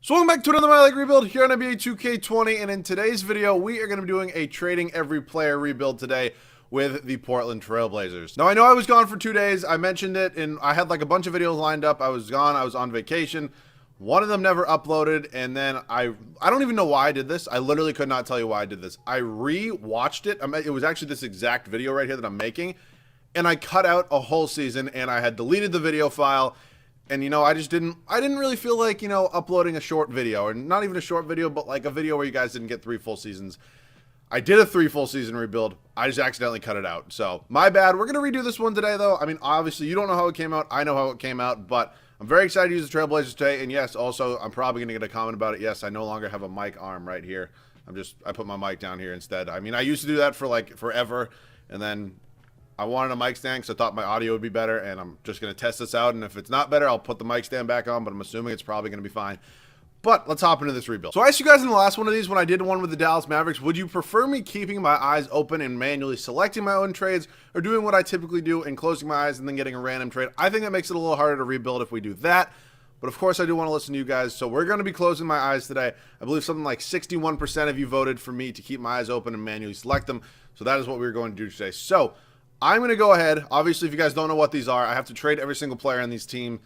So welcome back to another My League rebuild here on NBA 2K20, and in today's video, we are going to be doing a trading every player rebuild today with the Portland Trailblazers. Now, I know I was gone for 2 days. I mentioned it, and I had like a bunch of videos lined up. I was gone. I was on vacation. One of them never uploaded, and then I don't even know why I did this. I literally could not tell you why I did this. I re-watched it. It was actually this exact video right here that I'm making, and I cut out a whole season, and I had deleted the video file. And, you know, I didn't really feel like, you know, uploading a short video, or not even a short video, but like a video where you guys didn't get 3 full seasons. I did a 3 full season rebuild. I just accidentally cut it out. So, my bad. We're going to redo this one today, though. I mean, obviously, you don't know how it came out. I know how it came out, but I'm very excited to use the Trailblazers today. And yes, also, I'm probably going to get a comment about it. Yes, I no longer have a mic arm right here. I put my mic down here instead. I mean, I used to do that for like forever, and then I wanted a mic stand because I thought my audio would be better, and I'm just going to test this out, and if it's not better, I'll put the mic stand back on, but I'm assuming it's probably going to be fine. But let's hop into this rebuild. So I asked you guys in the last one of these, when I did one with the Dallas Mavericks, would you prefer me keeping my eyes open and manually selecting my own trades, or doing what I typically do and closing my eyes and then getting a random trade? I think that makes it a little harder to rebuild if we do that. But of course, I do want to listen to you guys, so we're going to be closing my eyes today. I believe something like 61% of you voted for me to keep my eyes open and manually select them, so that is what we're going to do today. So I'm going to go ahead. Obviously, if you guys don't know what these are, I have to trade every single player on these team,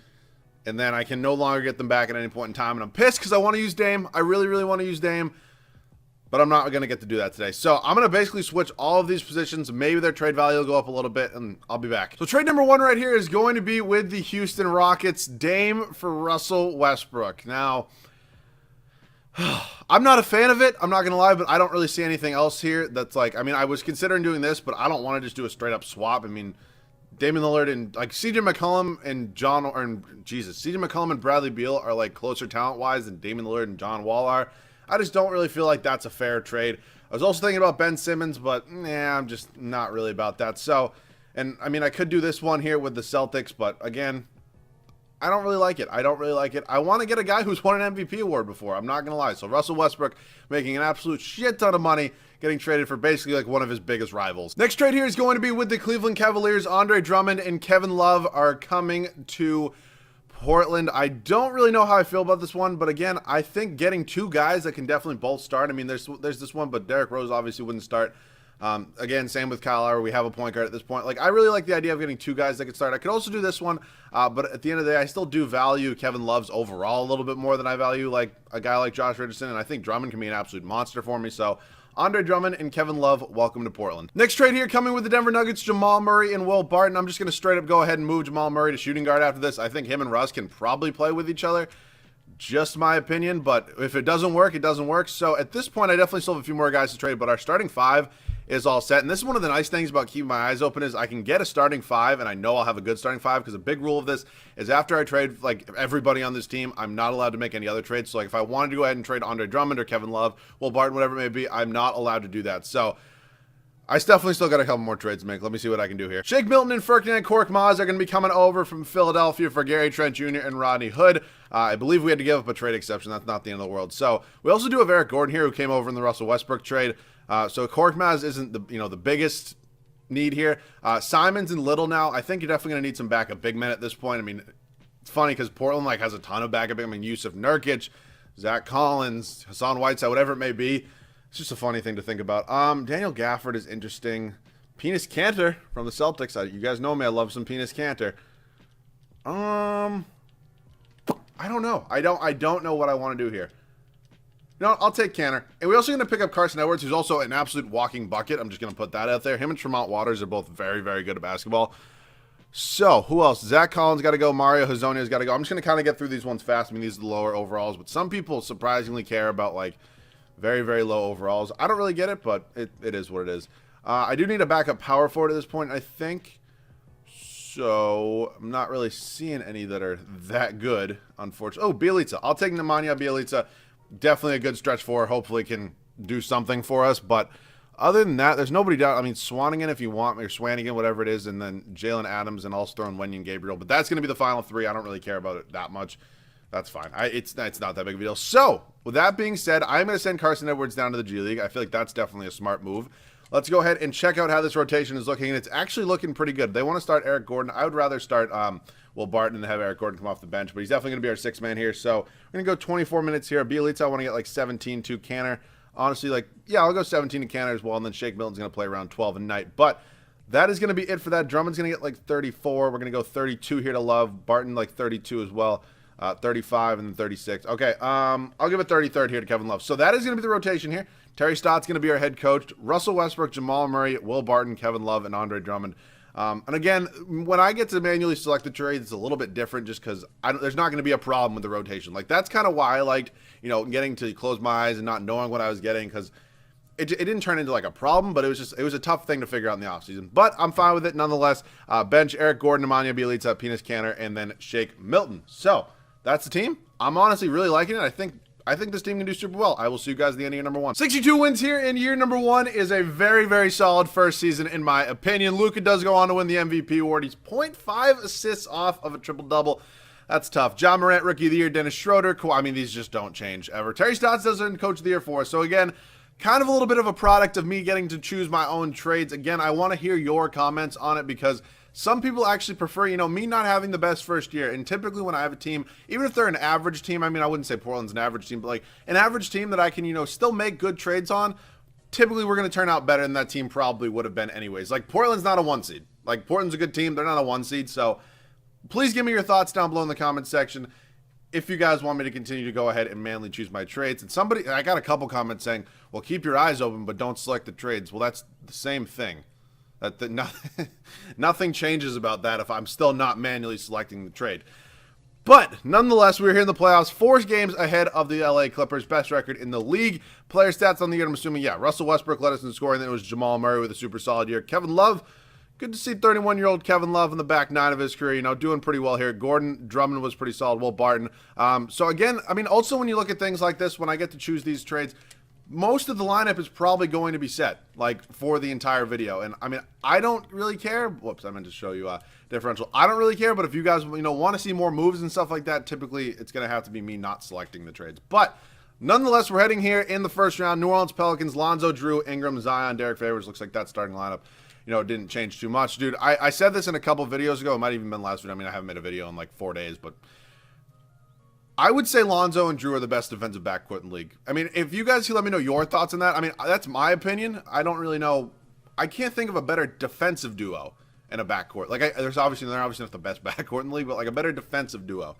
and then I can no longer get them back at any point in time. And I'm pissed because I want to use Dame. I really, really want to use Dame, but I'm not going to get to do that today. So I'm going to basically switch all of these positions. Maybe their trade value will go up a little bit, and I'll be back. So trade number 1 right here is going to be with the Houston Rockets, Dame for Russell Westbrook. Now, I'm not a fan of it, I'm not going to lie, but I don't really see anything else here that's like, I mean, I was considering doing this, but I don't want to just do a straight up swap. I mean, Damian Lillard and like CJ McCollum and CJ McCollum and Bradley Beal are like closer talent-wise than Damian Lillard and John Wall are. I just don't really feel like that's a fair trade. I was also thinking about Ben Simmons, but nah, I'm just not really about that. So, and I mean, I could do this one here with the Celtics, but again, I don't really like it. I don't really like it. I want to get a guy who's won an MVP award before. I'm not going to lie. So Russell Westbrook making an absolute shit ton of money, getting traded for basically like one of his biggest rivals. Next trade here is going to be with the Cleveland Cavaliers. Andre Drummond and Kevin Love are coming to Portland. I don't really know how I feel about this one, but again, I think getting 2 guys that can definitely both start. I mean, there's this one, but Derrick Rose obviously wouldn't start. Again, same with Kyle Lowry. We have a point guard at this point. Like, I really like the idea of getting 2 guys that could start. I could also do this one, but at the end of the day, I still do value Kevin Love's overall a little bit more than I value like a guy like Josh Richardson, and I think Drummond can be an absolute monster for me. So Andre Drummond and Kevin Love, welcome to Portland. Next trade here coming with the Denver Nuggets, Jamal Murray and Will Barton. I'm just going to straight up go ahead and move Jamal Murray to shooting guard after this. I think him and Russ can probably play with each other. Just my opinion, but if it doesn't work, it doesn't work. So at this point, I definitely still have a few more guys to trade, but our starting 5 is all set. And this is one of the nice things about keeping my eyes open is I can get a starting 5, and I know I'll have a good starting 5, because a big rule of this is after I trade like everybody on this team, I'm not allowed to make any other trades. So like if I wanted to go ahead and trade Andre Drummond or Kevin Love, Will Barton, whatever it may be, I'm not allowed to do that. So I definitely still got a couple more trades to make. Let me see what I can do here. Shake Milton and Ferdinand Korkmaz are going to be coming over from Philadelphia for Gary Trent Jr. and Rodney Hood. I believe we had to give up a trade exception. That's not the end of the world. So we also do have Eric Gordon here, who came over in the Russell Westbrook trade. So Korkmaz isn't the biggest need here. Simons and Little now. I think you're definitely going to need some backup big men at this point. I mean, it's funny because Portland like has a ton of backup big men. I mean, Yusuf Nurkic, Zach Collins, Hassan Whiteside, whatever it may be. It's just a funny thing to think about. Daniel Gafford is interesting. Penis Cantor from the Celtics. You guys know me. I love some Penis Cantor. I don't know. I don't know what I want to do here. No, I'll take Cantor. And we're also going to pick up Carson Edwards, who's also an absolute walking bucket. I'm just going to put that out there. Him and Tremont Waters are both very, very good at basketball. So, who else? Zach Collins got to go. Mario Hezonia's got to go. I'm just going to kind of get through these ones fast. I mean, these are the lower overalls. But some people surprisingly care about, like, very, very low overalls. I don't really get it, but it is what it is. I do need a backup power forward at this point, I think. So, I'm not really seeing any that are that good, unfortunately. Oh, Bjelica. I'll take Nemanja Bjelica. Definitely a good stretch for. Hopefully can do something for us. But other than that, there's nobody down. I mean, Swanigan if you want, or Swanigan, whatever it is, and then Jalen Adams, and also throwing Wenyen Gabriel. But that's going to be the final 3. I don't really care about it that much. That's fine. It's not that big of a deal. So, with that being said, I'm going to send Carson Edwards down to the G League. I feel like that's definitely a smart move. let's go ahead and check out how this rotation is looking, and it's actually looking pretty good. They want to start Eric Gordon. I would rather start Will Barton and have Eric Gordon come off the bench, but he's definitely going to be our sixth man here. So we're going to go 24 minutes here. Bielitsa, I want to get like 17 to Canner. Honestly, like, yeah, I'll go 17 to Canner as well, and then Shake Milton's going to play around 12 a night. But that is going to be it for that. Drummond's going to get like 34. We're going to go 32 here to Love. Barton like 32 as well. 35 and then 36. Okay, I'll give a 33rd here to Kevin Love. So that is going to be the rotation here. Terry Stott's going to be our head coach. Russell Westbrook, Jamal Murray, Will Barton, Kevin Love, and Andre Drummond. And again, when I get to manually select the trades, it's a little bit different just because there's not going to be a problem with the rotation. Like, that's kind of why I liked, getting to close my eyes and not knowing what I was getting, because it didn't turn into like a problem, but it was a tough thing to figure out in the offseason. But I'm fine with it nonetheless. Bench, Eric Gordon, Nemanja Bjelica, Penis Canner, and then Shake Milton. So that's the team. I'm honestly really liking it. I think this team can do super well. I will see you guys at the end of year number 1. 62 wins here in year number 1 is a very, very solid first season in my opinion. Luka does go on to win the MVP award. He's 0.5 assists off of a triple-double. That's tough. John Morant, Rookie of the Year. Dennis Schroeder. These just don't change ever. Terry Stotts does earn Coach of the Year for us. So again, kind of a little bit of a product of me getting to choose my own trades. Again, I want to hear your comments on it because some people actually prefer, me not having the best first year. And typically when I have a team, even if they're an average team, I wouldn't say Portland's an average team, but like an average team that I can, still make good trades on, typically we're going to turn out better than that team probably would have been anyways. Like, Portland's not a 1 seed. Like, Portland's a good team. They're not a 1 seed. So please give me your thoughts down below in the comments section if you guys want me to continue to go ahead and manually choose my trades. And I got a couple comments saying, well, keep your eyes open, but don't select the trades. Well, that's the same thing. Nothing changes about that if I'm still not manually selecting the trade. But nonetheless, we're here in the playoffs, 4 games ahead of the LA Clippers, best record in the league. Player stats on the year, I'm assuming, Russell Westbrook led us in scoring. Then it was Jamal Murray with a super solid year. Kevin Love, good to see 31-year-old Kevin Love in the back 9 of his career, doing pretty well here. Gordon, Drummond was pretty solid. Will Barton. So again, also when you look at things like this, when I get to choose these trades, most of the lineup is probably going to be set, like, for the entire video. And, I don't really care. Whoops, I meant to show you a differential. I don't really care, but if you guys, want to see more moves and stuff like that, typically it's going to have to be me not selecting the trades. But nonetheless, we're heading here in the first round. New Orleans Pelicans, Lonzo, Drew, Ingram, Zion, Derek Favors. Looks like that starting lineup, it didn't change too much. Dude, I said this in a couple videos ago. It might have even been last video. I haven't made a video in like 4 days, but I would say Lonzo and Drew are the best defensive backcourt in the league. If you guys can let me know your thoughts on that. That's my opinion. I don't really know. I can't think of a better defensive duo in a backcourt. Like, they're obviously not the best backcourt in the league, but like a better defensive duo.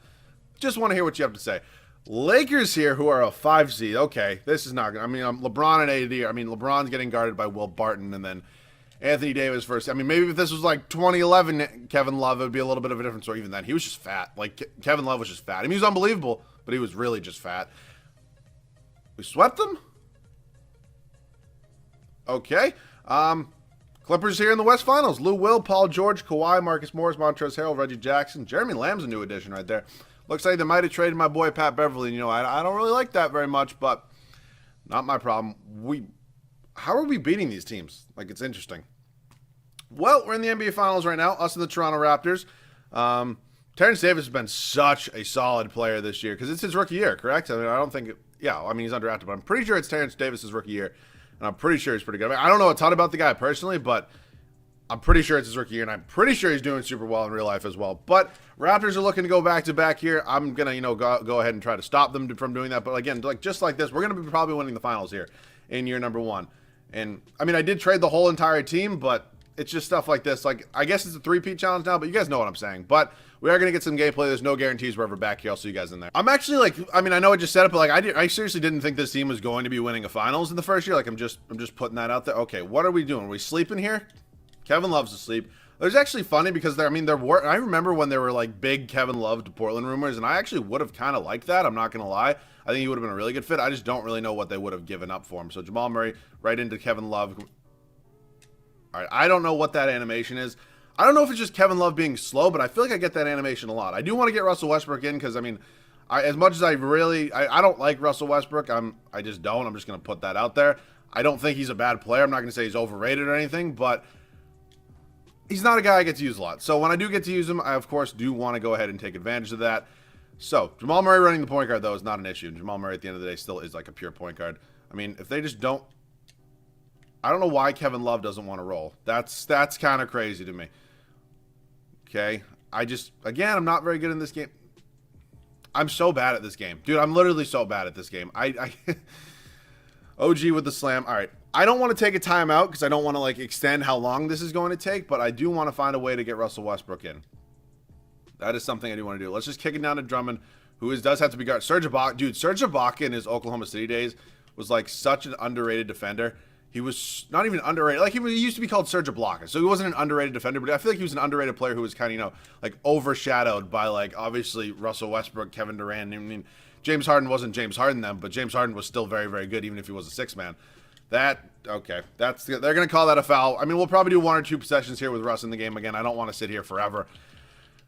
Just want to hear what you have to say. Lakers here, who are a 5 seed. Okay, this is not good. LeBron and AD. LeBron's getting guarded by Will Barton, and then Anthony Davis first. Maybe if this was like 2011 Kevin Love, it would be a little bit of a different story. Even then, he was just fat. Like, Kevin Love was just fat. He was unbelievable, but he was really just fat. We swept them? Okay. Clippers here in the West Finals. Lou Will, Paul George, Kawhi, Marcus Morris, Montrezl Harrell, Reggie Jackson. Jeremy Lamb's a new addition right there. Looks like they might have traded my boy Pat Beverly. I don't really like that very much, but not my problem. How are we beating these teams? Like, it's interesting. Well, we're in the NBA Finals right now, us and the Toronto Raptors. Terrence Davis has been such a solid player this year because it's his rookie year, correct? I don't think he's undrafted, but I'm pretty sure it's Terrence Davis' rookie year, and I'm pretty sure he's pretty good. I don't know a ton about the guy personally, but I'm pretty sure it's his rookie year, and I'm pretty sure he's doing super well in real life as well. But Raptors are looking to go back-to-back here. I'm going to, go ahead and try to stop them from doing that. But again, just like this, we're going to be probably winning the finals here in year number 1. And, I did trade the whole entire team, but it's just stuff like this. Like, I guess it's a 3-peat challenge now, but you guys know what I'm saying. But we are going to get some gameplay. There's no guarantees we're ever back here. I'll see you guys in there. I'm actually, like, I know I just said it, but, like, I seriously didn't think this team was going to be winning a finals in the first year. Like, I'm just putting that out there. Okay, what are we doing? Are we sleeping here? Kevin Love's asleep. It was actually funny because I remember when there were like big Kevin Love to Portland rumors, and I actually would have kind of liked that. I'm not going to lie. I think he would have been a really good fit. I just don't really know what they would have given up for him. So Jamal Murray right into Kevin Love. All right, I don't know what that animation is. I don't know if it's just Kevin Love being slow, but I feel like I get that animation a lot. I do want to get Russell Westbrook in because, as much as I don't like Russell Westbrook, I just don't. I'm just going to put that out there. I don't think he's a bad player. I'm not going to say he's overrated or anything, but he's not a guy I get to use a lot. So when I do get to use him, I, of course, do want to go ahead and take advantage of that. So Jamal Murray running the point guard, though, is not an issue. Jamal Murray, at the end of the day, still is like a pure point guard. If they just don't... I don't know why Kevin Love doesn't want to roll. That's kind of crazy to me. Okay. Again, I'm not very good in this game. I'm so bad at this game. Dude, I'm literally so bad at this game. OG with the slam. All right. I don't want to take a timeout because I don't want to like extend how long this is going to take, but I do want to find a way to get Russell Westbrook in. That is something I do want to do. Let's just kick it down to Drummond, who does have to be guarded. Serge Ibaka, dude, Serge Ibaka in his Oklahoma City days was like such an underrated defender. He was not even underrated. Like he used to be called Serge Ibaka, so he wasn't an underrated defender, but I feel like he was an underrated player who was kind of, like overshadowed by like obviously Russell Westbrook, Kevin Durant. I mean, James Harden wasn't James Harden then, but James Harden was still very, very good, even if he was a six man. Okay, they're gonna call that a foul. I mean, we'll probably do one or two possessions here with Russ in the game again. I don't want to sit here forever.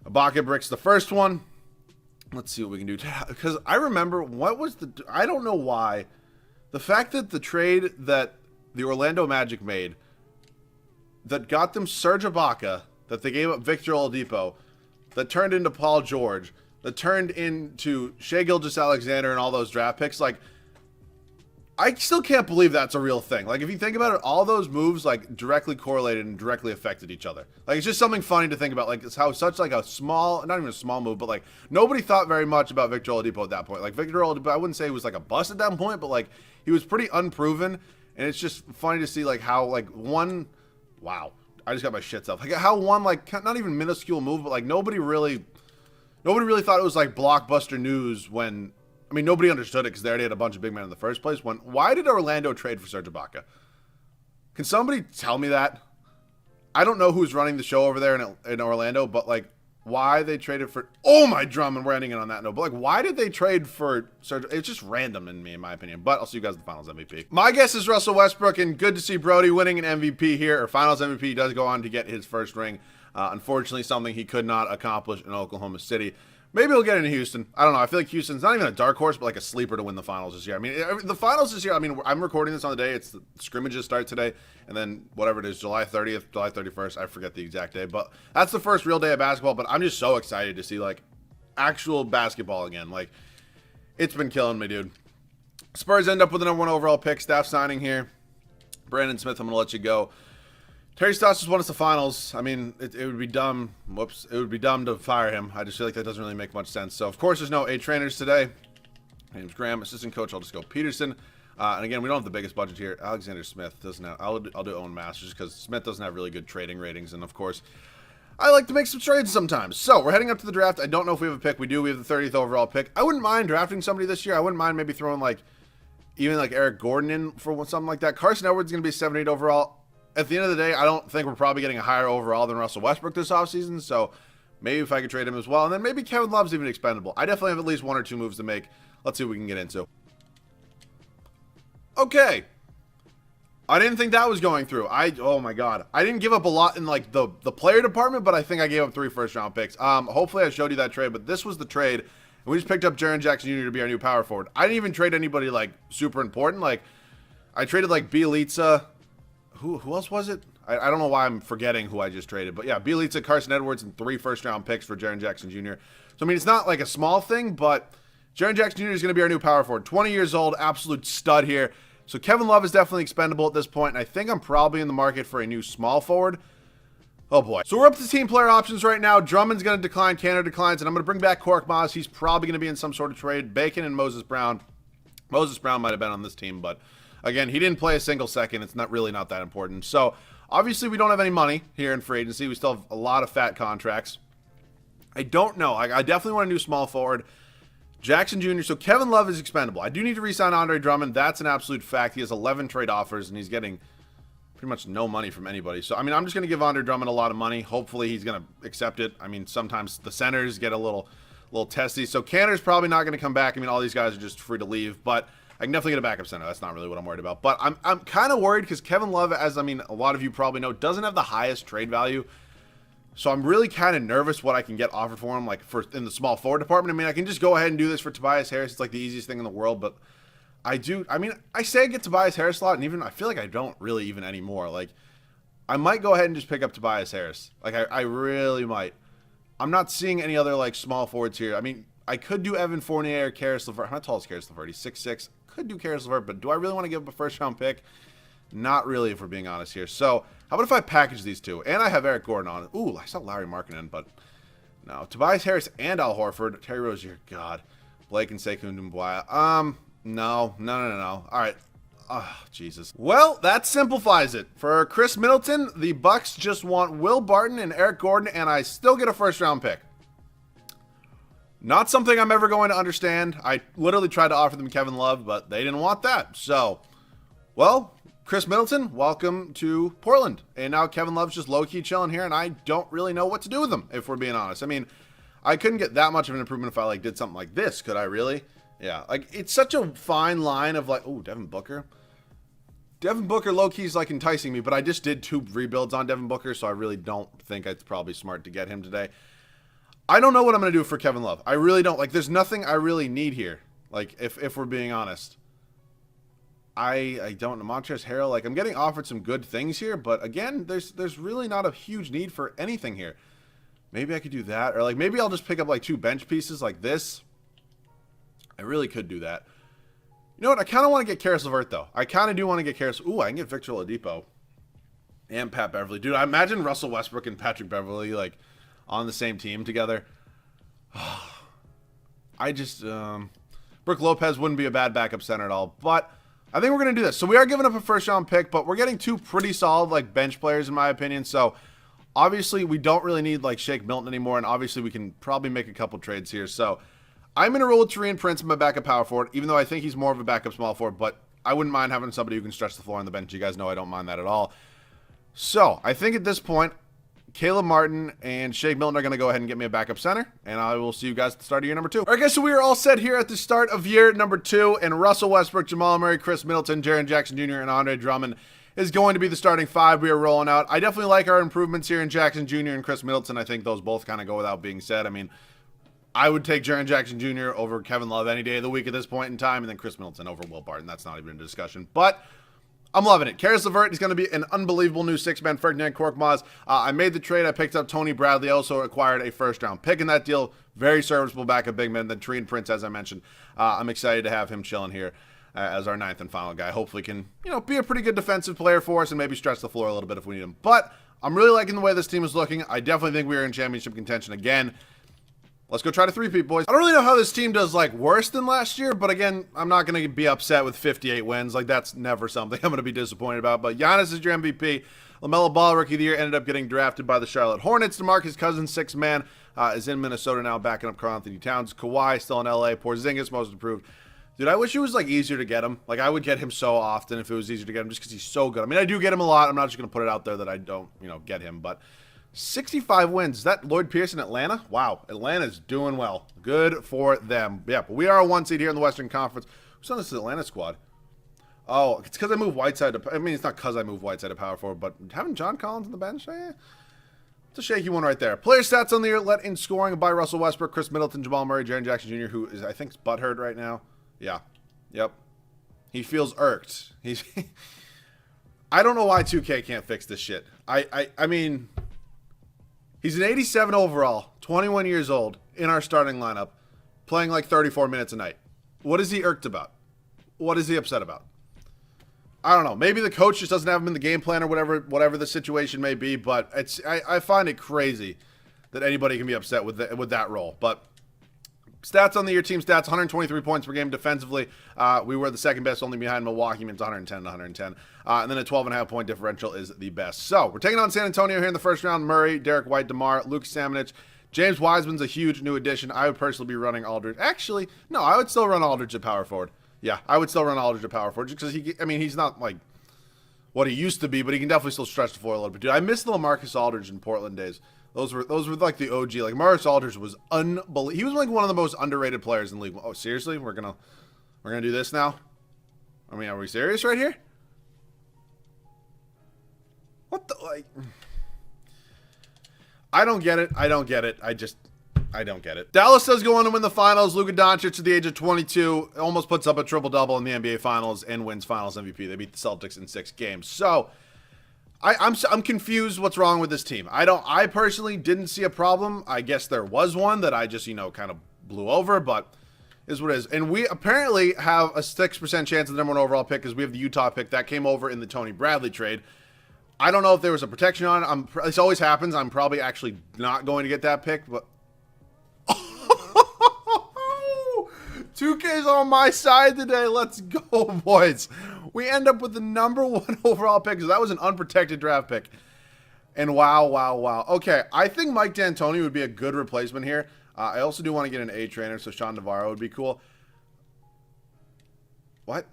Ibaka bricks the first one. Let's see what we can do. Because I remember I don't know why. The fact that the trade that the Orlando Magic made that got them Serge Ibaka, that they gave up Victor Oladipo, that turned into Paul George, that turned into Shai Gilgeous-Alexander and all those draft picks, like, I still can't believe that's a real thing. Like, if you think about it, all those moves, like, directly correlated and directly affected each other. Like, it's just something funny to think about. Like, it's how such, like, a small, not even a small move, but, like, nobody thought very much about Victor Oladipo at that point. Like, Victor Oladipo, I wouldn't say he was, like, a bust at that point, but, like, he was pretty unproven. And it's just funny to see, like, how, like, wow, I just got my shit stuff. Like, how one, like, not even minuscule move, but, like, nobody really thought it was, like, blockbuster news when... I mean, nobody understood it because they already had a bunch of big men in the first place. Why did Orlando trade for Serge Ibaka? Can somebody tell me that? I don't know who's running the show over there in Orlando, but, like, why they traded for... Oh, my drum, and we're ending it on that note. But, like, why did they trade for Serge... It's just random in my opinion. But I'll see you guys in the Finals MVP. My guess is Russell Westbrook, and good to see Brody winning an MVP here, or Finals MVP. He does go on to get his first ring. Unfortunately, something he could not accomplish in Oklahoma City. Maybe he'll get into Houston. I don't know. I feel like Houston's not even a dark horse, but like a sleeper to win the finals this year. I mean, the finals this year, I mean, I'm recording this on the day. It's the scrimmages start today. And then whatever it is, July 30th, July 31st. I forget the exact day. But that's the first real day of basketball. But I'm just so excited to see like actual basketball again. Like, it's been killing me, dude. Spurs end up with the #1 overall pick. Staff signing here. Brandon Smith, I'm going to let you go. Terry Stotts just won us the finals. I mean, it would be dumb. Whoops. It would be dumb to fire him. I just feel like that doesn't really make much sense. So, of course, there's no 8 trainers today. My name's Graham. Assistant coach, I'll just go Peterson. And again, we don't have the biggest budget here. Alexander Smith doesn't have... I'll do Owen Masters because Smith doesn't have really good trading ratings. And, of course, I like to make some trades sometimes. So, we're heading up to the draft. I don't know if we have a pick. We do. We have the 30th overall pick. I wouldn't mind drafting somebody this year. I wouldn't mind maybe throwing, like, even, like, Eric Gordon in for something like that. Carson Edwards is going to be 78 overall. At the end of the day, I don't think we're probably getting a higher overall than Russell Westbrook this offseason, so maybe if I could trade him as well. And then maybe Kevin Love's even expendable. I definitely have at least 1 or 2 moves to make. Let's see what we can get into. Okay. I didn't think that was going through. Oh my God. I didn't give up a lot in like the player department, but I think I gave up 3 first-round picks. Hopefully I showed you that trade, but this was the trade. And we just picked up Jaren Jackson Jr. to be our new power forward. I didn't even trade anybody like super important. Like I traded like Bielitsa. Who else was it? I don't know why I'm forgetting who I just traded. But yeah, Bielitsa, Carson Edwards, and 3 first-round picks for Jaren Jackson Jr. So, I mean, it's not like a small thing, but Jaren Jackson Jr. is going to be our new power forward. 20 years old, absolute stud here. So, Kevin Love is definitely expendable at this point, and I think I'm probably in the market for a new small forward. Oh, boy. So, we're up to team player options right now. Drummond's going to decline, Canada declines, and I'm going to bring back Korkmaz. He's probably going to be in some sort of trade. Bacon and Moses Brown. Moses Brown might have been on this team, but... Again, he didn't play a single second. It's really not that important. So, obviously, we don't have any money here in free agency. We still have a lot of fat contracts. I don't know. I definitely want a new small forward. Jackson Jr. So, Kevin Love is expendable. I do need to re-sign Andre Drummond. That's an absolute fact. He has 11 trade offers, and he's getting pretty much no money from anybody. So, I mean, I'm just going to give Andre Drummond a lot of money. Hopefully, he's going to accept it. I mean, sometimes the centers get a little testy. So, Cantor's probably not going to come back. I mean, all these guys are just free to leave. But... I can definitely get a backup center. That's not really what I'm worried about. But I'm kind of worried because Kevin Love, as I mean, a lot of you probably know, doesn't have the highest trade value. So I'm really kind of nervous what I can get offered for him, like in the small forward department. I mean, I can just go ahead and do this for Tobias Harris. It's like the easiest thing in the world. But I mean, I say I get Tobias Harris a lot, and even I feel like I don't really even anymore. Like, I might go ahead and just pick up Tobias Harris. Like, I really might. I'm not seeing any other, like, small forwards here. I mean, I could do Evan Fournier or Karis LeVert. How tall is Karis LeVert? He's 6'6". Could do Karis LeVert, but do I really want to give up a first-round pick? Not really, if we're being honest here. So, how about if I package these two? And I have Eric Gordon on it. Ooh, I saw Larry Markkinen, but no. Tobias Harris and Al Horford. Terry Rozier, God. Blake and Sekou Doumbouya. No. All right. Oh, Jesus. Well, that simplifies it. For Chris Middleton, the Bucks just want Will Barton and Eric Gordon, and I still get a first-round pick. Not something I'm ever going to understand. I literally tried to offer them Kevin Love, but they didn't want that. So, well, Chris Middleton, welcome to Portland. And now Kevin Love's just low-key chilling here, and I don't really know what to do with him, if we're being honest. I mean, I couldn't get that much of an improvement if I, did something like this. Could I really? Yeah. It's such a fine line of, ooh, Devin Booker. Devin Booker low-key is, enticing me, but I just did 2 rebuilds on Devin Booker, so I really don't think it's probably smart to get him today. I don't know what I'm going to do for Kevin Love. I really don't. There's nothing I really need here, if we're being honest. I don't know. Montrezl Harrell, I'm getting offered some good things here, but again, there's really not a huge need for anything here. Maybe I could do that, or maybe I'll just pick up 2 bench pieces like this. I really could do that. You know what? I kind of want to get Karis LeVert, though. I kind of do want to get Karis. Ooh, I can get Victor Oladipo and Pat Beverly. Dude, I imagine Russell Westbrook and Patrick Beverly, on the same team together. I just, Brook Lopez wouldn't be a bad backup center at all, but I think we're going to do this. So we are giving up a first-round pick, but we're getting 2 pretty solid, bench players, in my opinion. So obviously, we don't really need, Shake Milton anymore, and obviously, we can probably make a couple trades here. So I'm going to roll with Taurean Prince in my backup power forward, even though I think he's more of a backup small forward, but I wouldn't mind having somebody who can stretch the floor on the bench. You guys know I don't mind that at all. So I think at this point, Caleb Martin and Shake Milton are going to go ahead and get me a backup center, and I will see you guys at the start of year number 2. All right, guys, so we are all set here at the start of year number 2, and Russell Westbrook, Jamal Murray, Chris Middleton, Jaren Jackson Jr., and Andre Drummond is going to be the starting 5 we are rolling out. I definitely like our improvements here in Jackson Jr. and Chris Middleton. I think those both kind of go without being said. I mean, I would take Jaren Jackson Jr. over Kevin Love any day of the week at this point in time, and then Chris Middleton over Will Barton. That's not even a discussion, but I'm loving it. Karis LeVert is going to be an unbelievable new 6-man Ferdinand Korkmaz. I made the trade. I picked up Tony Bradley. I also acquired a first-round pick in that deal. Very serviceable backup big man. Then Taurean Prince, as I mentioned. I'm excited to have him chilling here as our 9th and final guy. Hopefully can, be a pretty good defensive player for us and maybe stretch the floor a little bit if we need him. But I'm really liking the way this team is looking. I definitely think we are in championship contention again. Let's go try to 3-peat, boys. I don't really know how this team does, worse than last year, but again, I'm not going to be upset with 58 wins. That's never something I'm going to be disappointed about. But Giannis is your MVP. LaMelo Ball, Rookie of the Year, ended up getting drafted by the Charlotte Hornets. DeMarcus Cousins, 6th man, is in Minnesota now, backing up Karl-Anthony Towns. Kawhi, still in LA. Porzingis, most improved. Dude, I wish it was, easier to get him. I would get him so often if it was easier to get him just because he's so good. I mean, I do get him a lot. I'm not just going to put it out there that I don't, get him, but 65 wins. Is that Lloyd Pierce in Atlanta? Wow. Atlanta's doing well. Good for them. Yeah, but we are a 1 seed here in the Western Conference. Who's on this Atlanta squad? Oh, it's because I moved Whiteside to... I mean, it's not because I moved Whiteside to power forward, but having John Collins on the bench, it's a shaky one right there. Player stats on the year, let in scoring by Russell Westbrook, Chris Middleton, Jamal Murray, Jaren Jackson Jr., who is, I think, butthurt right now. Yeah. Yep. He feels irked. He's... I don't know why 2K can't fix this shit. I mean... He's an 87 overall, 21 years old, in our starting lineup, playing 34 minutes a night. What is he irked about? What is he upset about? I don't know. Maybe the coach just doesn't have him in the game plan or whatever the situation may be, but I find it crazy that anybody can be upset with that role. But stats on the year, team stats, 123 points per game defensively. We were the second best, only behind Milwaukee, means 110 to 110. And then a 12.5 point differential is the best. So we're taking on San Antonio here in the first round. Murray, Derek White, DeMar, Luke Samanich. James Wiseman's a huge new addition. I would personally be running Aldridge. Actually, no, I would still run Aldridge at power forward. Yeah, I would still run Aldridge at power forward just because he's not what he used to be, but he can definitely still stretch the floor a little bit. Dude, I miss the LaMarcus Aldridge in Portland days. Those were the OG. Marcus Aldridge was unbelievable. He was one of the most underrated players in the league. Oh, seriously? We're gonna do this now? I mean, are we serious right here? What the I don't get it. I don't get it. I don't get it. Dallas does go on to win the finals. Luka Doncic at the age of 22 almost puts up a triple-double in the NBA Finals and wins Finals MVP. They beat the Celtics in 6 games. So I'm confused what's wrong with this team. I personally didn't see a problem. I guess there was one that I just, kind of blew over, but is what it is. And we apparently have a 6% chance of the number 1 overall pick because we have the Utah pick. That came over in the Tony Bradley trade. I don't know if there was a protection on it. This always happens. I'm probably actually not going to get that pick, but 2K's on my side today. Let's go, boys. We end up with the number 1 overall pick. So that was an unprotected draft pick. And wow. Okay, I think Mike D'Antoni would be a good replacement here. I also do want to get an A trainer, so Sean Navarro would be cool. What?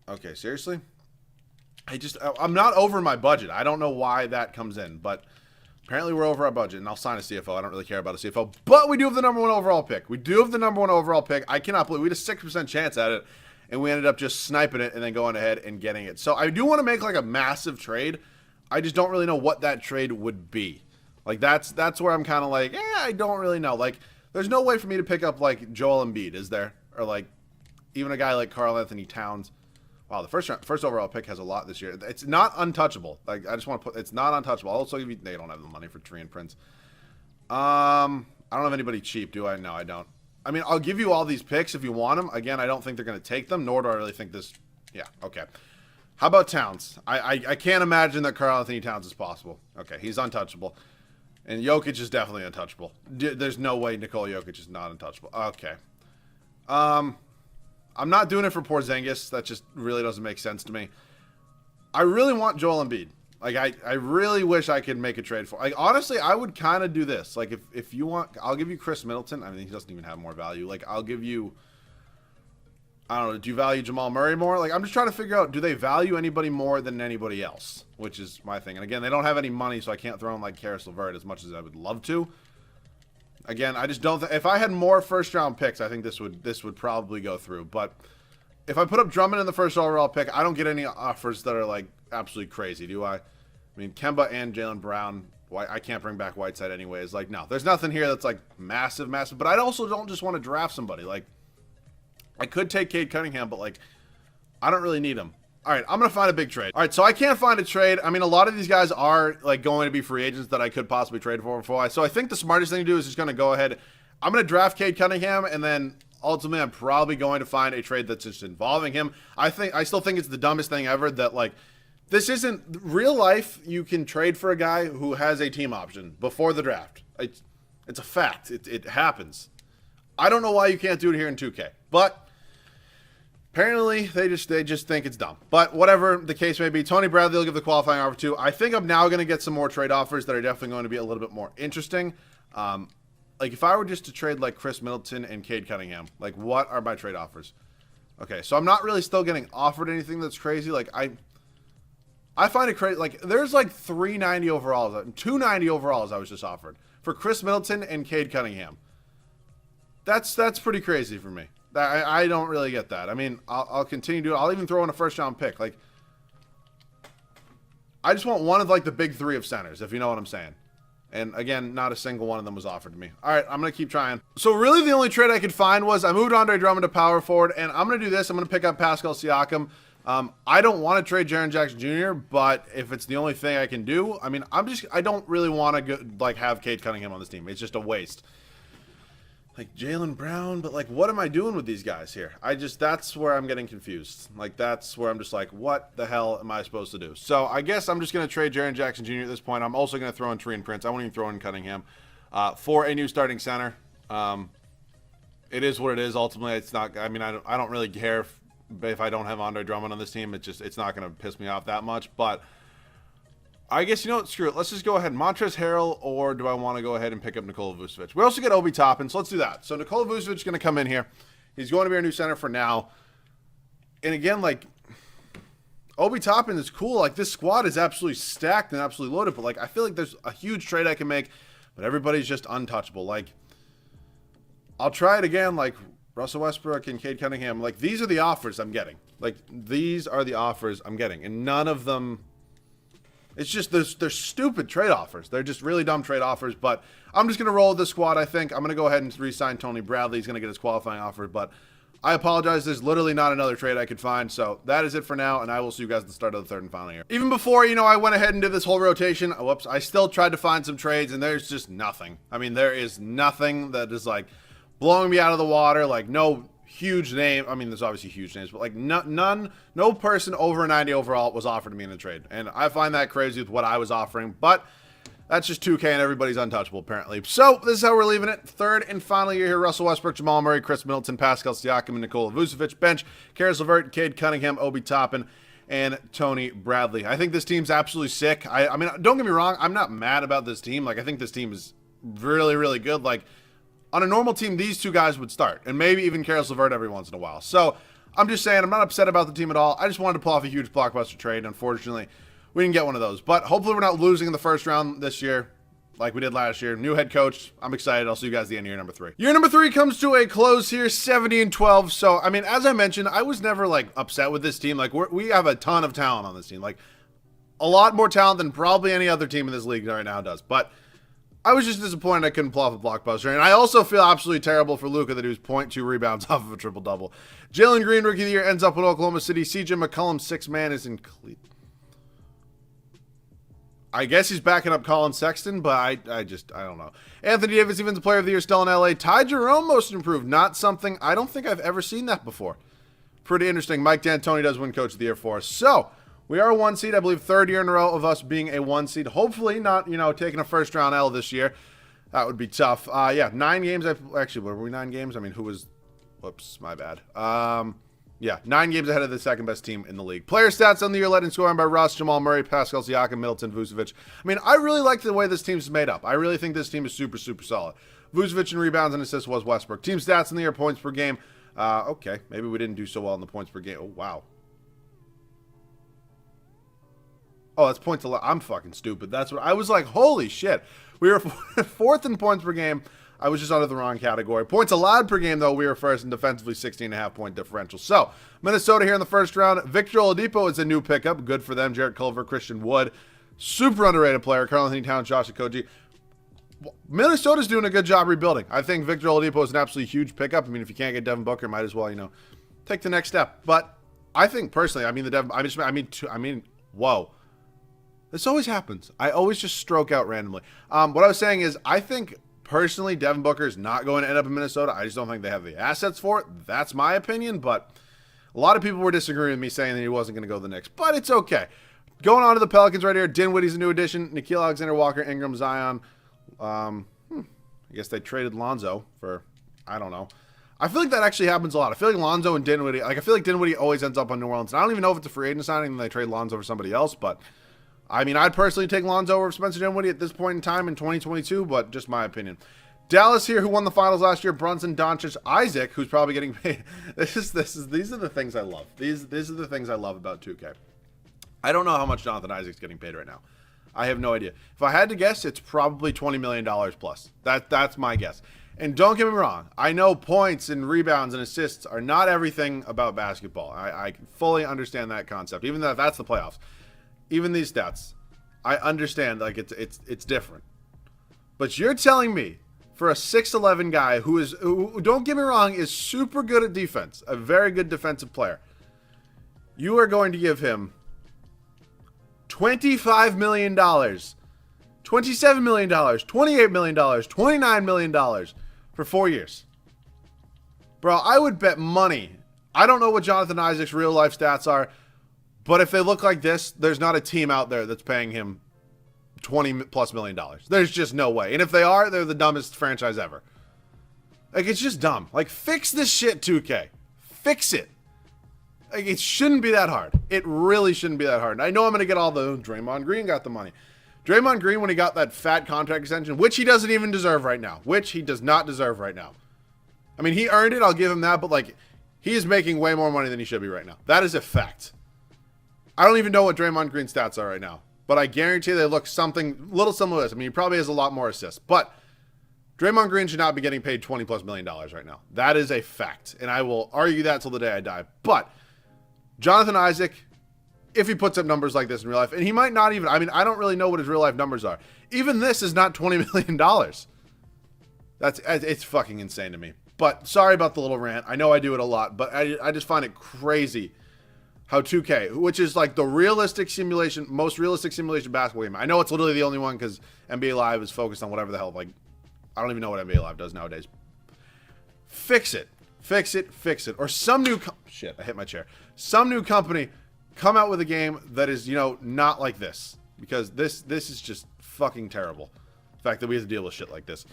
Okay, seriously? I'm not over my budget. I don't know why that comes in, but apparently we're over our budget, and I'll sign a CFO. I don't really care about a CFO, but we do have the number 1 overall pick. I cannot believe we had a 6% chance at it, and we ended up just sniping it and then going ahead and getting it. So I do want to make like a massive trade. I just don't really know what that trade would be. Like, that's where I'm kind of like, I don't really know. Like, there's no way for me to pick up, like, Joel Embiid, is there? Or, like, even a guy like Karl Anthony Towns. Wow, the first overall pick has a lot this year. It's not untouchable. Like, I just want to put, it's not untouchable. Also, they don't have the money for Tree and Prince. I don't have anybody cheap, do I? No, I don't. I mean, I'll give you all these picks if you want them. Again, I don't think they're going to take them, nor do I really think this. Yeah, okay. How about Towns? I can't imagine that Karl Anthony Towns is possible. Okay, he's untouchable. And Jokic is definitely untouchable. There's no way Nikola Jokic is not untouchable. Okay. I'm not doing it for Porzingis. That just really doesn't make sense to me. I really want Joel Embiid. Like, I really wish I could make a trade for. Like, honestly, I would kind of do this. Like, if you want, I'll give you Chris Middleton. I mean, he doesn't even have more value. Like, I'll give you, I don't know, do you value Jamal Murray more? Like, I'm just trying to figure out, do they value anybody more than anybody else? Which is my thing. And again, they don't have any money, so I can't throw in, like, Karis LeVert as much as I would love to. Again, I just don't if I had more first-round picks, I think this would probably go through. But if I put up Drummond in the first overall pick, I don't get any offers that are, like, absolutely crazy, do I? I mean, Kemba and Jaylen Brown, I can't bring back Whiteside anyways. Like, no, there's nothing here that's, like, massive. But I also don't just want to draft somebody. Like, I could take Cade Cunningham, but, like, I don't really need him. All right, I'm going to find a big trade. All right, so I can't find a trade. I mean, a lot of these guys are, like, going to be free agents that I could possibly trade for. So I think the smartest thing to do is just going to go ahead. I'm going to draft Cade Cunningham, and then ultimately I'm probably going to find a trade that's just involving him. I still think it's the dumbest thing ever that, like, this isn't real life. You can trade for a guy who has a team option before the draft. It's a fact. It happens. I don't know why you can't do it here in 2K, but apparently they just think it's dumb. But whatever the case may be, Tony Bradley will give the qualifying offer too. I think I'm now going to get some more trade offers that are definitely going to be a little bit more interesting. Like, if I were just to trade, like, Chris Middleton and Cade Cunningham, like, what are my trade offers? Okay, so I'm not really still getting offered anything that's crazy. Like, I find it crazy. Like, there's, like, 390 overalls, 290 overalls I was just offered for Chris Middleton and Cade Cunningham. That's pretty crazy for me. I don't really get that. I mean, I'll continue to do it. I'll even throw in a first-round pick. Like, I just want one of, like, the big three of centers, if you know what I'm saying. And, again, not a single one of them was offered to me. All right, I'm going to keep trying. So, really, the only trade I could find was I moved Andre Drummond to power forward, and I'm going to do this. I'm going to pick up Pascal Siakam. I don't want to trade Jaren Jackson Jr., but if it's the only thing I can do, I mean, I don't really want to, like, have Cade Cunningham on this team. It's just a waste. Like, Jaylen Brown, but, like, what am I doing with these guys here? That's where I'm getting confused. Like, that's where I'm just like, what the hell am I supposed to do? So, I guess I'm just going to trade Jaren Jackson Jr. at this point. I'm also going to throw in Tree and Prince. I won't even throw in Cunningham for a new starting center. It is what it is. Ultimately, it's not, I mean, I don't really care if I don't have Andre Drummond on this team. It's not going to piss me off that much, but I guess, you know what, screw it. Let's just go ahead. Montrezl Harrell, or do I want to go ahead and pick up Nikola Vucevic? We also get Obi Toppin, so let's do that. So Nikola Vucevic is going to come in here. He's going to be our new center for now. And again, like, Obi Toppin is cool. Like, this squad is absolutely stacked and absolutely loaded, but, like, I feel like there's a huge trade I can make, but everybody's just untouchable. Like, I'll try it again, like, Russell Westbrook and Cade Cunningham. Like, these are the offers I'm getting. Like, these are the offers I'm getting, and none of them... It's just, they're stupid trade offers. They're just really dumb trade offers, but I'm just going to roll with this squad, I think. I'm going to go ahead and re-sign Tony Bradley. He's going to get his qualifying offer, but I apologize. There's literally not another trade I could find, so that is it for now, and I will see you guys at the start of the third and final year. Even before, you know, I went ahead and did this whole rotation, I still tried to find some trades, and there's just nothing. I mean, there is nothing that is, like, blowing me out of the water. Like, no huge name. I mean, there's obviously huge names, but like no person over a 90 overall was offered to me in a trade. And I find that crazy with what I was offering, but that's just 2K and everybody's untouchable, apparently. So this is how we're leaving it. Third and final year here: Russell Westbrook, Jamal Murray, Chris Middleton, Pascal Siakam, and Nikola Vucevic. Bench: Karis LeVert, Cade Cunningham, Obi Toppin, and Tony Bradley. I think this team's absolutely sick. I mean, don't get me wrong, I'm not mad about this team. Like, I think this team is really, really good. Like, on a normal team, these two guys would start, and maybe even Karis LeVert every once in a while. So I'm just saying, I'm not upset about the team at all. I just wanted to pull off a huge blockbuster trade. Unfortunately, we didn't get one of those. But hopefully we're not losing in the first round this year like we did last year. New head coach. I'm excited. I'll see you guys at the end of year number 3. Year number 3 comes to a close here, 70-12. So, I mean, as I mentioned, I was never, like, upset with this team. Like, we have a ton of talent on this team. Like, a lot more talent than probably any other team in this league right now does. But I was just disappointed I couldn't pull off a blockbuster. And I also feel absolutely terrible for Luka that he was 0.2 rebounds off of a triple-double. Jalen Green, Rookie of the Year, ends up with Oklahoma City. CJ McCollum, 6th man, is in Cleveland. I guess he's backing up Colin Sexton, but I don't know. Anthony Davis, even the Player of the Year, still in LA. Ty Jerome, Most Improved. Not something, I don't think I've ever seen that before. Pretty interesting. Mike D'Antoni does win Coach of the Year for us. So, we are a 1 seed. I believe 3rd year in a row of us being a 1 seed. Hopefully not, taking a first round L this year. That would be tough. Yeah, 9 games. Actually, were we 9 games? I mean, who was, whoops, my bad. Yeah, 9 games ahead of the second best team in the league. Player stats on the year led in scoring by Russ, Jamal Murray, Pascal Siakam, Middleton, Vucevic. I mean, I really like the way this team's made up. I really think this team is super, super solid. Vucevic in rebounds and assists was Westbrook. Team stats in the year: points per game. Okay, maybe we didn't do so well in the points per game. Oh, wow. Oh, that's points allowed. I'm fucking stupid. That's what I was like. Holy shit. We were 4th in points per game. I was just under the wrong category. Points allowed per game, though, we were 1st, and defensively 16.5 point differential. So, Minnesota here in the first round. Victor Oladipo is a new pickup. Good for them. Jarrett Culver, Christian Wood. Super underrated player. Karl-Anthony Towns, Josh Okogie. Minnesota's doing a good job rebuilding. I think Victor Oladipo is an absolutely huge pickup. I mean, if you can't get Devin Booker, might as well, take the next step. But I think, personally, whoa. This always happens. I always just stroke out randomly. What I was saying is, I think, personally, Devin Booker is not going to end up in Minnesota. I just don't think they have the assets for it. That's my opinion, but a lot of people were disagreeing with me saying that he wasn't going to go to the Knicks, but it's okay. Going on to the Pelicans right here. Dinwiddie's a new addition. Nickeil Alexander-Walker, Ingram, Zion. I guess they traded Lonzo for, I don't know. I feel like that actually happens a lot. I feel like Lonzo and Dinwiddie, I feel like Dinwiddie always ends up on New Orleans. And I don't even know if it's a free agent signing and they trade Lonzo for somebody else, but I mean, I'd personally take Lonzo over Spencer Dinwiddie at this point in time in 2022, but just my opinion. Dallas here, who won the finals last year: Brunson, Doncic, Isaac, who's probably getting paid. These are the things I love. These are the things I love about 2K. I don't know how much Jonathan Isaac's getting paid right now. I have no idea. If I had to guess, it's probably $20 million plus. That's my guess. And don't get me wrong, I know points and rebounds and assists are not everything about basketball. I fully understand that concept, even though that's the playoffs. Even these stats, I understand, like, it's different. But you're telling me, for a 6'11 guy who, don't get me wrong, is super good at defense, a very good defensive player, you are going to give him $25 million, $27 million, $28 million, $29 million for 4 years. Bro, I would bet money. I don't know what Jonathan Isaac's real life stats are, but if they look like this, there's not a team out there that's paying him $20+ million. There's just no way. And if they are, they're the dumbest franchise ever. Like, it's just dumb. Like, fix this shit, 2K. Fix it. Like, it shouldn't be that hard. It really shouldn't be that hard. And I know I'm going to get all the Draymond Green got the money. Draymond Green, when he got that fat contract extension, which he doesn't even deserve right now. Which he does not deserve right now. I mean, he earned it. I'll give him that. But, like, he is making way more money than he should be right now. That is a fact. I don't even know what Draymond Green's stats are right now, but I guarantee they look something little similar to this. I mean, he probably has a lot more assists, but Draymond Green should not be getting paid $20+ million right now. That is a fact, and I will argue that till the day I die. But Jonathan Isaac, if he puts up numbers like this in real life, and he might not even, I mean, I don't really know what his real life numbers are. Even this is not $20 million. It's fucking insane to me. But sorry about the little rant. I know I do it a lot, but I just find it crazy how 2K, which is like the most realistic simulation basketball game. I know it's literally the only one because NBA Live is focused on whatever the hell. Like, I don't even know what NBA Live does nowadays. fix it. Fix it, fix it. Or some new... Shit, I hit my chair. Some new company come out with a game that is, you know, not like this. Because this is just fucking terrible. The fact that we have to deal with shit like this.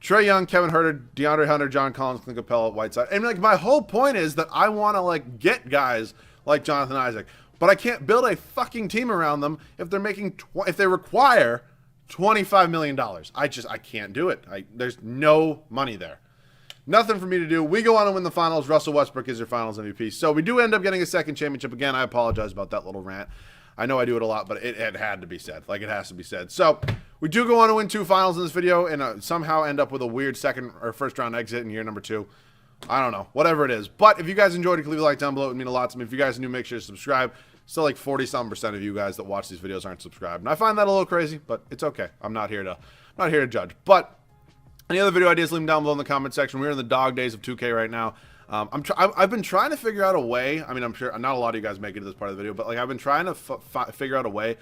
Trae Young, Kevin Huerter, DeAndre Hunter, John Collins, Clint Capella, Whiteside. And, like, my whole point is that I want to, like, get guys like Jonathan Isaac. But I can't build a fucking team around them if they're making... if they require $25 million. I can't do it. There's no money there. Nothing for me to do. We go on and win the finals. Russell Westbrook is your finals MVP. So we do end up getting a second championship. Again, I apologize about that little rant. I know I do it a lot, but it had to be said. Like, it has to be said. So we do go on to win 2 finals in this video and somehow end up with a weird second or first round exit in year number 2. I don't know. Whatever it is. But if you guys enjoyed it, leave a like down below. It would mean a lot to me. If you guys are new, make sure to subscribe. Still like 40-some% of you guys that watch these videos aren't subscribed. And I find that a little crazy, but it's okay. I'm not here to judge. But any other video ideas, leave them down below in the comment section. We're in the dog days of 2K right now. I've been trying to figure out a way. I mean, I'm sure not a lot of you guys make it to this part of the video, but like I've been trying to figure out a way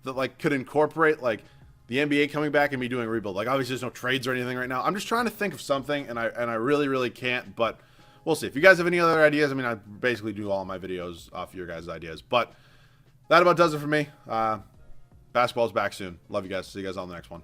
that like could incorporate like the NBA coming back and me doing a rebuild. Like obviously there's no trades or anything right now. I'm just trying to think of something, and I really can't. But we'll see. If you guys have any other ideas, I mean, I basically do all my videos off your guys' ideas. But that about does it for me. Basketball's back soon. Love you guys. See you guys on the next one.